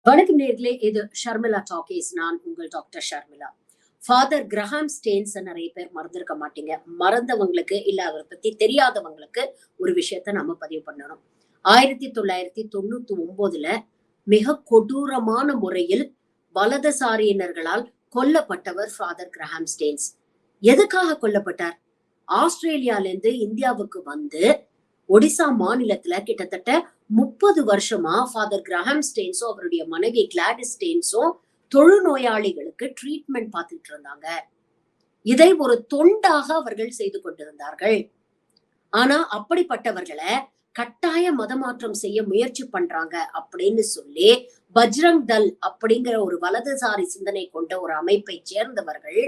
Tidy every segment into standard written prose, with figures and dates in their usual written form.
வணக்கம் நேர்களே, இது ஷர்மிளா டாக்கீஸ். நான் உங்கள் doctor Sharmila. Father Graham Stanes நிறைய பேர் மறந்திருக்க மாட்டீங்க. மறந்தவங்களுக்கு இல்ல அவரை பத்தி தெரியாதவங்களுக்கு ஒரு விஷயத்த நம்ம பதிவு பண்ணணும். 1999ல மிக கொடூரமான முறையில் வலதுசாரியினர்களால் கொல்லப்பட்டவர் ஃபாதர் கிரஹாம் ஸ்டேன்ஸ். எதுக்காக கொல்லப்பட்டார்? ஆஸ்திரேலியால இருந்து இந்தியாவுக்கு வந்து ஒடிசா மாநிலத்துல கிட்டத்தட்ட 30 வருஷமா ஃபாதர் கிரஹாம் ஸ்டேன்ஸும் அவருடைய மனைவி கிளாடிஸ் ஸ்டேன்ஸும் தொழுநோயாளிகளுக்கு ட்ரீட்மெண்ட் பார்த்துட்டு இருந்தாங்க. இதை ஒரு தொண்டாக அவர்கள் செய்து கொண்டிருந்தார்கள். ஆனா அப்படிப்பட்டவர்களை கட்டாய மதமாற்றம் செய்ய முயற்சி பண்றாங்க அப்படின்னு சொல்லி பஜ்ரங் தள் அப்படிங்கிற ஒரு வலதுசாரி சிந்தனை கொண்ட ஒரு அமைப்பை சேர்ந்தவர்கள்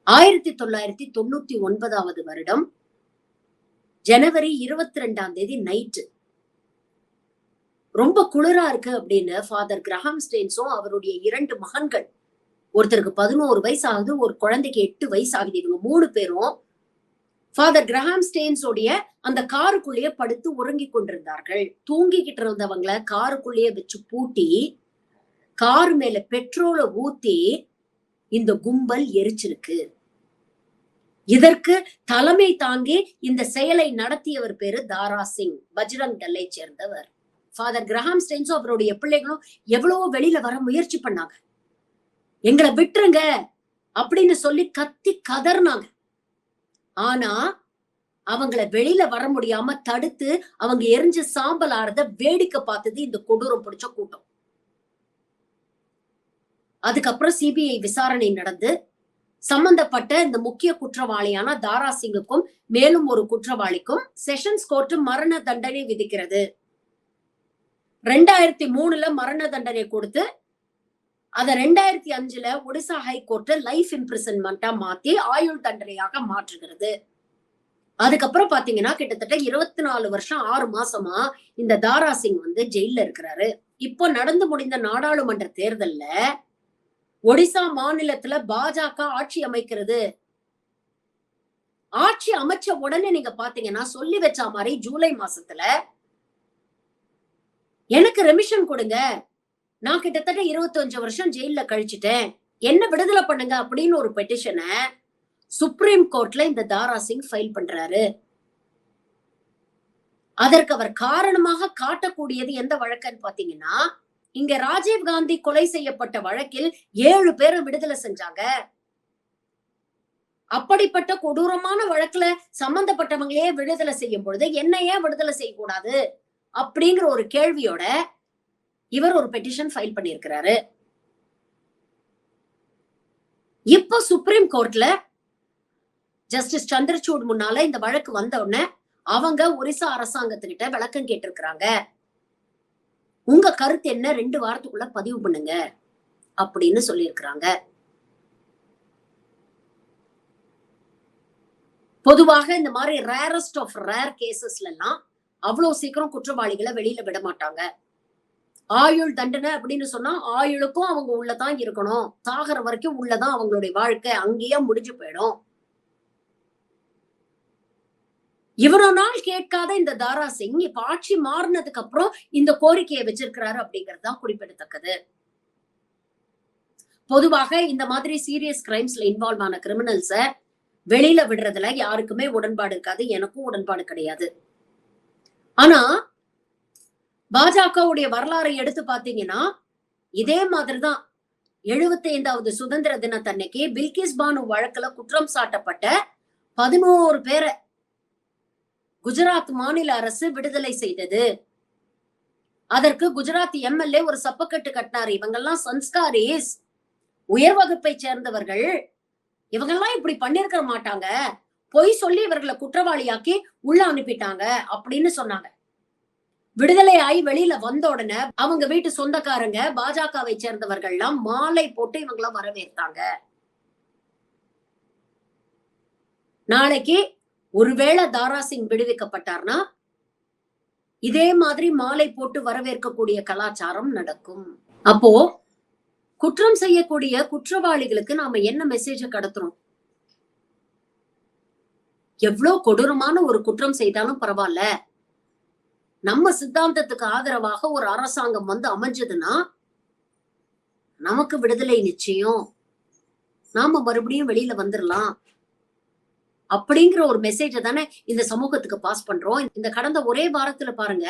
1999 வருடம் ஜனவரி 22ஆம் தேதி நைட்டு ரொம்ப குளிரா இருக்கு அப்படின்னு ஃபாதர் கிரஹாம் ஸ்டேன்ஸும் அவருடைய 2 மகன்கள், ஒருத்தருக்கு 11 வயசு ஆகுது, ஒரு குழந்தைக்கு 8 வயசு ஆகுது, இவங்க 3 பேரும் ஃபாதர் கிரஹாம் ஸ்டேன்ஸோடைய அந்த காருக்குள்ளேயே படுத்து உறங்கி கொண்டிருந்தார்கள். தூங்கிக்கிட்டு இருந்தவங்களை காருக்குள்ளேயே வச்சு பூட்டி கார் மேல பெட்ரோலை ஊத்தி இந்த கும்பல் எரிச்சிருக்கு. இதற்கு தலைமை தாங்கி இந்த செயலை நடத்தியவர் பேரு தாரா சிங், பஜ்ரங் தல்லை சேர்ந்தவர். ஃபாதர் கிரஹாம் ஸ்டேன்ஸும் அவருடைய பிள்ளைகளும் எவ்வளவோ வெளியில வர முயற்சி பண்ணாங்க. எங்களை விட்டுருங்க அப்படின்னு சொல்லி கத்தி கதர்னாங்க. ஆனா அவங்கள வெளியில வர முடியாம தடுத்து அவங்க எரிஞ்ச சாம்பல் ஆறத வேடிக்கை பார்த்தது இந்த கொடூரம் பிடிச்ச கூட்டம். அதுக்கப்புறம் சிபிஐ விசாரணை நடந்து சம்பந்தப்பட்ட இந்த முக்கிய குற்றவாளியான தாரா சிங்குக்கும் மேலும் ஒரு குற்றவாளிக்கும் செஷன்ஸ் கோர்ட் மரண தண்டனை விதிக்கிறது. 2003ல மரண தண்டனை கொடுத்து அத 2005ல ஒடிசா ஹைகோர்ட் லைஃப் இம்ப்ரிசன்மெண்டா மாத்தி ஆயுள் தண்டனையாக மாற்றுகிறது. அதுக்கப்புறம் பாத்தீங்கன்னா கிட்டத்தட்ட 24 வருஷம் 6 மாசமா இந்த தாரா சிங் வந்து ஜெயில இருக்கிறாரு. இப்போ நடந்து முடிந்த நாடாளுமன்ற தேர்தல்ல ஒடிசா மாநிலத்துல பாஜக ஆட்சி அமைக்கிறது. ஆட்சி அமைச்ச உடனே நீங்க பாத்தீங்கன்னா சொல்லி வச்ச மாதிரி ஜூலை மாசத்துல எனக்கு ரெமிஷன் கொடுங்க, நான் கிட்டத்தட்ட 25 வருஷம் ஜெயில கழிச்சுட்டேன், என்ன விடுதலை பண்ணுங்க அப்படின்னு ஒரு பெட்டிஷனை சுப்ரீம் கோர்ட்ல இந்த தாரா சிங் ஃபைல் பண்றாரு. அதற்கு அவர் காரணமாக காட்டக்கூடியது எந்த வழக்குன்னு பாத்தீங்கன்னா, இங்க ராஜீவ் காந்தி கொலை செய்யப்பட்ட வழக்கில் 7 பேரை விடுதலை செஞ்சாங்க. அப்படிப்பட்ட கொடூரமான வழக்குல சம்பந்தப்பட்டவங்களையே விடுதலை செய்யும் பொழுது என்ன ஏன் விடுதலை செய்யக்கூடாது அப்படிங்கிற ஒரு கேள்வியோட இவர் ஒரு பெட்டிஷன் ஃபைல் பண்ணியிருக்கிறாரு. இப்ப சுப்ரீம் கோர்ட்ல ஜஸ்டிஸ் சந்திரசூட் முன்னால இந்த வழக்கு வந்த உடனே அவங்க ஒரிசா அரசாங்கத்துக்கிட்ட விளக்கம் கேட்டிருக்கிறாங்க. உங்க கருத்து என்ன, 2 வாரத்துக்குள்ள பதிவு பண்ணுங்க அப்படின்னு சொல்லியிருக்கிறாங்க. பொதுவாக இந்த மாதிரி ரேரஸ்ட் ஆஃப் ரேர் கேசஸ்ல எல்லாம் அவ்வளவு சீக்கிரம் குற்றவாளிகளை வெளியில விட மாட்டாங்க. ஆயுள் தண்டனை அப்படின்னு சொன்னா ஆயுளுக்கும் அவங்க உள்ளதான் இருக்கணும், சாகர வரைக்கும் உள்ளதான் அவங்களுடைய வாழ்க்கை, அங்கேயே முடிஞ்சு போயிடும். இவ்வளவு நாள் கேட்காத இந்த தாரா சிங் இப்ப ஆட்சி மாறினதுக்கு அப்புறம் இந்த கோரிக்கையை வச்சிருக்கிறாரு அப்படிங்கிறது தான் குறிப்பிடத்தக்கது. பொதுவாக இந்த மாதிரி சீரியஸ் கிரைம்ஸ்ல இன்வால்வ் ஆன கிரிமினல்ஸ வெளியில விடுறதுல யாருக்குமே உடன்பாடு இருக்காது, எனக்கும் உடன்பாடு கிடையாது. ஆனா பாஜகவுடைய வரலாறை எடுத்து பாத்தீங்கன்னா இதே மாதிரிதான் 75வது சுதந்திர தினத்தன்னைக்கு பில்கிஸ் பானு வழக்குல குற்றம் சாட்டப்பட்ட 11 பேரை குஜராத் மாநில அரசு விடுதலை செய்தது. அதற்கு குஜராத் எம்எல்ஏ ஒரு சப்பக்கட்டு கட்டினாரு. இவங்கெல்லாம் சன்ஸ்காரிஸ், உயர் வகுப்பை சேர்ந்தவர்கள், இவங்கெல்லாம் இப்படி பண்ணிருக்க மாட்டாங்க, பொய் சொல்லி இவர்களை குற்றவாளியாக்கி உள்ள அனுப்பிட்டாங்க அப்படின்னு சொன்னாங்க. விடுதலை ஆகி வெளியில வந்த உடனே அவங்க வீட்டு சொந்தக்காரங்க பாஜகவை சேர்ந்தவர்கள் எல்லாம் மாலை போட்டு இவங்களை வரவேற்றாங்க. நாளைக்கு ஒருவேளை தாரா சிங் விடுவிக்கப்பட்டார்னா இதே மாதிரி மாலை போட்டு வரவேற்கக்கூடிய கலாச்சாரம் நடக்கும். அப்போ குற்றம் செய்யக்கூடிய குற்றவாளிகளுக்கு நாம என்ன மெசேஜ கடத்துறோம்? எவ்வளவு கொடூரமான ஒரு குற்றம் செய்தாலும் பரவாயில்ல, நம்ம சித்தாந்தத்துக்கு ஆதரவாக ஒரு அரசாங்கம் வந்து அமைஞ்சதுன்னா நமக்கு விடுதலை நிச்சயம், நாம மறுபடியும் வெளியில வந்துடலாம் அப்படிங்கிற ஒரு மெசேஜ தானே இந்த சமூகத்துக்கு பாஸ் பண்றோம். இந்த கடந்த ஒரே வாரத்துல பாருங்க,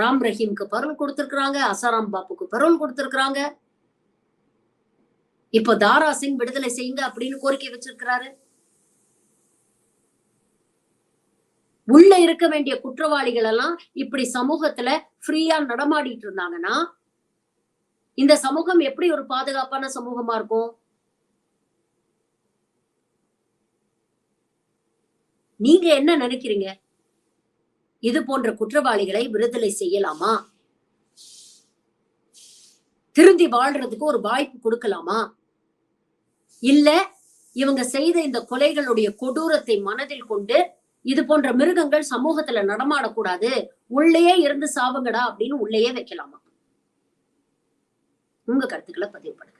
ராம் ரஹீம்க்கு பரோல் கொடுத்திருக்காங்க, அசாராம் பாப்புக்கு பரோல் கொடுத்திருக்காங்க. இப்போ தாரா சிங் விடுதலை செய்யுங்க அப்படின்னு கோரிக்கை வச்சிருக்கிறாரு. உள்ள இருக்க வேண்டிய குற்றவாளிகள் எல்லாம் இப்படி சமூகத்துல ஃப்ரீயா நடமாடிட்டு இருந்தாங்கன்னா இந்த சமூகம் எப்படி ஒரு பாதுகாப்பான சமூகமா இருக்கும்? நீங்க என்ன நினைக்கிறீங்க? இது போன்ற குற்றவாளிகளை விடுதலை செய்யலாமா? திருந்தி வாழ்றதுக்கு ஒரு வாய்ப்பு கொடுக்கலாமா? இல்ல இவங்க செய்த இந்த கொலைகளுடைய கொடூரத்தை மனதில் கொண்டு இது போன்ற மிருகங்கள் சமூகத்துல நடமாடக்கூடாது, உள்ளேயே இருந்து சாவுங்கடா அப்படின்னு உள்ளேயே வைக்கலாமா? உங்க கருத்துக்களை பதிவு பண்ணுங்க.